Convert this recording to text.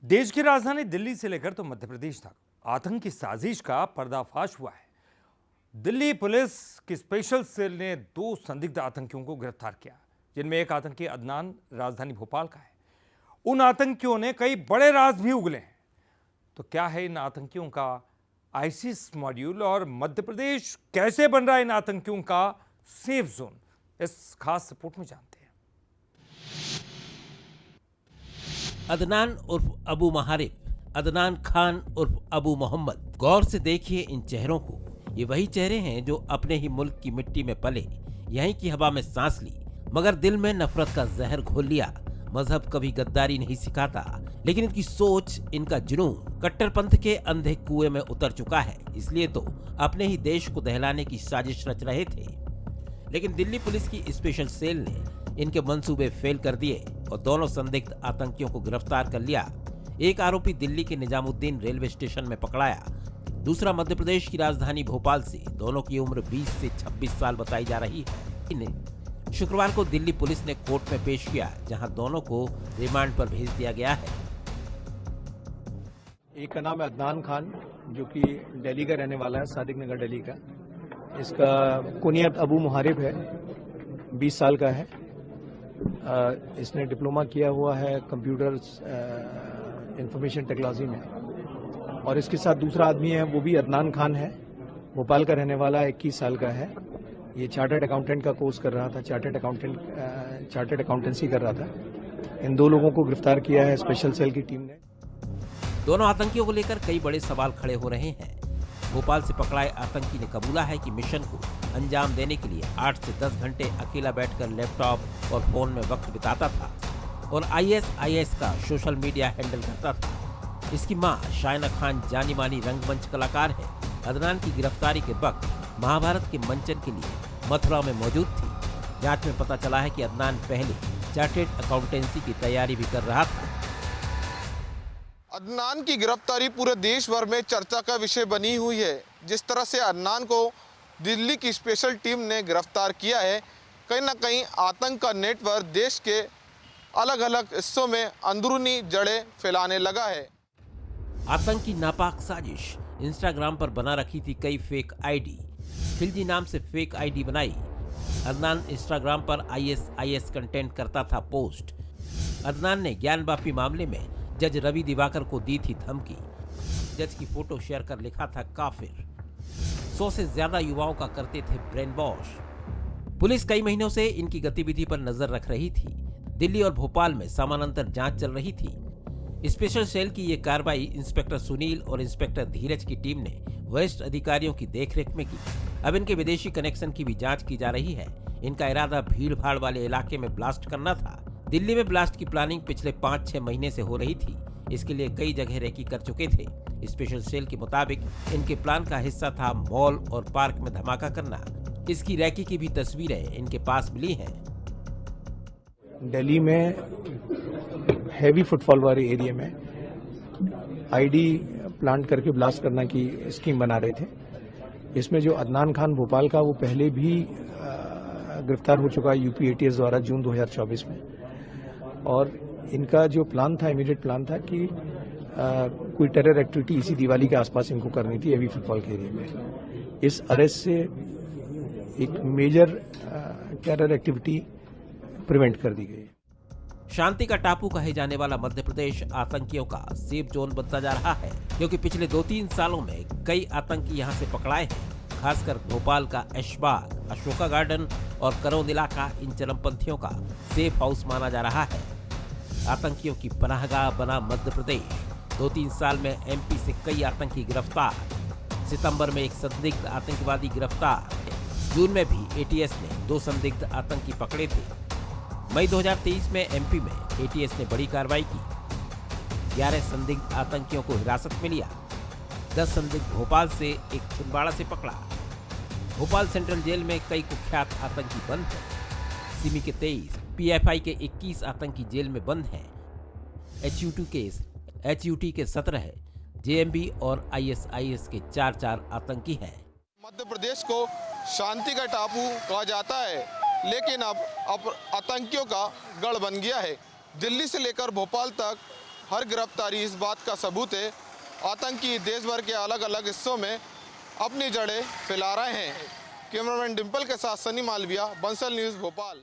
देश की राजधानी दिल्ली से लेकर तो मध्य प्रदेश तक आतंकी साजिश का पर्दाफाश हुआ है। दिल्ली पुलिस की स्पेशल सेल ने 2 संदिग्ध आतंकियों को गिरफ्तार किया, जिनमें एक आतंकी अदनान राजधानी भोपाल का है। उन आतंकियों ने कई बड़े राज भी उगले हैं। तो क्या है इन आतंकियों का आईसिस मॉड्यूल और मध्य प्रदेश कैसे बन रहा है इन आतंकियों का सेफ जोन, इस खास रिपोर्ट में जानते हैं। अदनान उर्फ अबू महारिब, अदनान खान उर्फ अबू मोहम्मद। गौर से देखिए इन चेहरों को। ये वही चेहरे हैं जो अपने ही मुल्क की मिट्टी में पले, यहीं की हवा में सांस ली, मगर दिल में नफरत का जहर घोल लिया। मजहब कभी गद्दारी नहीं सिखाता, लेकिन इनकी सोच, इनका जुनून कट्टरपंथ के अंधे कुएं में उतर चुका है। इसलिए तो अपने ही देश को दहलाने की साजिश रच रहे थे। लेकिन दिल्ली पुलिस की स्पेशल सेल ने इनके मंसूबे फेल कर दिए और दोनों संदिग्ध आतंकियों को गिरफ्तार कर लिया। एक आरोपी दिल्ली के निजामुद्दीन रेलवे स्टेशन में पकड़ाया, दूसरा मध्य प्रदेश की राजधानी भोपाल से। दोनों की उम्र 20 से 26 साल बताई जा रही है। इन्हें शुक्रवार को दिल्ली पुलिस ने कोर्ट में पेश किया, जहां दोनों को रिमांड पर भेज दिया गया है। एक का नाम है अदनान खान, जो कि दिल्ली का रहने वाला है, सादिक नगर दिल्ली का। इसका कुनियत अबू मुहारिब है, 20 साल का है। इसने डिप्लोमा किया हुआ है कंप्यूटर इंफॉर्मेशन टेक्नोलॉजी में। और इसके साथ दूसरा आदमी है, वो भी अदनान खान है, भोपाल का रहने वाला है, 21 साल का है। ये चार्टर्ड अकाउंटेंट का कोर्स कर रहा था, चार्टर्ड अकाउंटेंसी कर रहा था। इन 2 लोगों को गिरफ्तार किया है स्पेशल सेल की टीम ने। दोनों आतंकियों को लेकर कई बड़े सवाल खड़े हो रहे हैं। भोपाल से पकड़ाए आतंकी ने कबूला है कि मिशन को अंजाम देने के लिए 8 से 10 घंटे अकेला बैठकर लैपटॉप और फोन में वक्त बिताता था और आईएसआईएस का सोशल मीडिया हैंडल करता था। इसकी मां शायना खान जानी मानी रंगमंच कलाकार है। अदनान की गिरफ्तारी के वक्त महाभारत के मंचन के लिए मथुरा में मौजूद थी। जांच में पता चला है कि अदनान पहले चार्टर्ड अकाउंटेंसी की तैयारी भी कर रहा था। अदनान की गिरफ्तारी पूरे देश भर में चर्चा का विषय बनी हुई है। जिस तरह से अदनान को दिल्ली की स्पेशल टीम ने गिरफ्तार किया है, कहीं ना कहीं आतंक का नेटवर्क देश के अलग अलग हिस्सों में अंदरूनी जड़ें फैलाने लगा है। आतंकी नापाक साजिश। इंस्टाग्राम पर बना रखी थी कई फेक आईडी। खिलजी नाम से फेक आईडी बनाई। अदनान इंस्टाग्राम पर आईएसआईएस कंटेंट करता था पोस्ट। अदनान ने ज्ञान-वापी मामले में जज रवि दिवाकर को दी थी धमकी। जज की फोटो शेयर कर लिखा था काफिर। 100 से ज्यादा युवाओं का करते थे ब्रेन वॉश। पुलिस कई महीनों से इनकी गतिविधि पर नजर रख रही थी। दिल्ली और भोपाल में समानांतर जांच चल रही थी। स्पेशल सेल की ये कार्रवाई इंस्पेक्टर सुनील और इंस्पेक्टर धीरज की टीम ने वरिष्ठ अधिकारियों की देखरेख में की। अब इनके विदेशी कनेक्शन की भी जांच की जा रही है। इनका इरादा भीड़ भाड़ वाले इलाके में ब्लास्ट करना था। दिल्ली में ब्लास्ट की प्लानिंग पिछले 5-6 महीने से हो रही थी। इसके लिए कई जगह रेकी कर चुके थे। स्पेशल सेल के मुताबिक इनके प्लान का हिस्सा था मॉल और पार्क में धमाका करना। इसकी रेकी की भी तस्वीरें इनके पास मिली हैं। दिल्ली में हैवी फुटफॉल वाले एरिया में आईडी प्लांट करके ब्लास्ट करने की स्कीम बना रहे थे। इसमें जो अदनान खान भोपाल का, वो पहले भी गिरफ्तार हो चुका है यूपी एटीएस द्वारा जून 2024 में। और इनका जो प्लान था, इमीडिएट प्लान था कि कोई टेरर एक्टिविटी इसी दिवाली के आसपास इनको करनी थी हैवी फुटफॉल के एरिया में। इस अरेस्ट से एक मेजर टेरर एक्टिविटी प्रिवेंट कर दी गई। शांति का टापू कहे जाने वाला मध्य प्रदेश आतंकियों का सेफ जोन बनता जा रहा है, क्योंकि पिछले 2-3 सालों में कई आतंकी यहां से पकड़ाए हैं। खासकर भोपाल का ऐशबाग, अशोका गार्डन और करौंद इलाका इन चरमपंथियों का सेफ हाउस माना जा रहा है। आतंकियों की पनाहगाह बना मध्य प्रदेश। 2-3 साल में एमपी से कई आतंकी गिरफ्तार। सितंबर में एक संदिग्ध आतंकवादी गिरफ्तार। जून में भी एटीएस ने 2 संदिग्ध आतंकी पकड़े थे। मई 2023 में एमपी में एटीएस ने बड़ी कार्रवाई की। 11 संदिग्ध आतंकियों को हिरासत में लिया। 10 संदिग्ध भोपाल से, एक छिंदवाड़ा से पकड़ा। भोपाल सेंट्रल जेल में कई कुख्यात आतंकी बंद हैं। सिमी के 23, पीएफआई के 21 आतंकी जेल में बंद हैं। एचयूटी के 17, जेएमबी और आईएसआईएस के 4 आतंकी हैं। मध्य प्रदेश को शांति का टापू कहा जाता है, लेकिन अब आतंकियों का गढ़ बन गया है। दिल्ली से लेकर भोपाल तक हर गिरफ्तारी इस बात का सबूत है आतंकी देश भर के अलग अलग हिस्सों में अपनी जड़ें फैला रहे हैं। कैमरामैन डिम्पल के साथ सनी मालविया, बंसल न्यूज़, भोपाल।